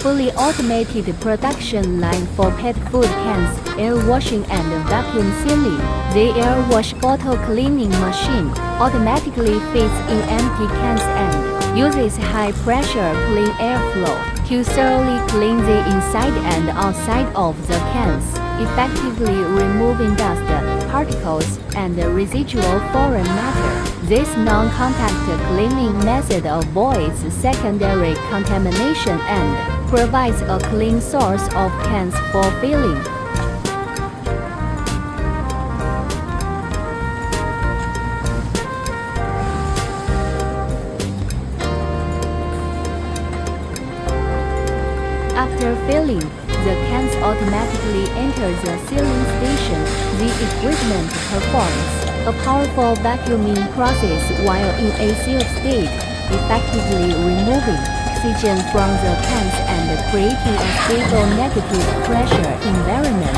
fully automated production line for pet food cans, air washing and vacuum sealing. The air wash bottle cleaning machine automatically fits in empty cans and uses high pressure clean airflow to thoroughly clean the inside and outside of the cans, effectively removing dust, particles, and residual foreign matter. This non-contact cleaning method avoids secondary contamination and provides a clean source of cans for filling. After filling, the cans automatically enter the sealing station. The equipment performs a powerful vacuuming process while in a sealed state, effectively removing oxygen from the cans and creating a stable negative pressure environment.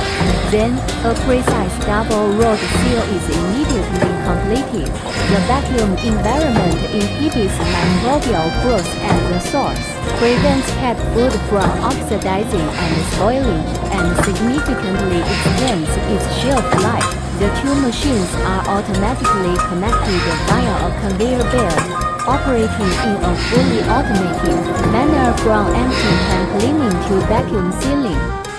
Then, a precise double-rolled seal is immediately completed. The vacuum environment inhibits microbial growth at the source, prevents cat food from oxidizing and spoiling, and significantly extends its shelf life. The two machines are automatically connected via a conveyor belt, operating in a fully automated manner from empty can cleaning to vacuum sealing.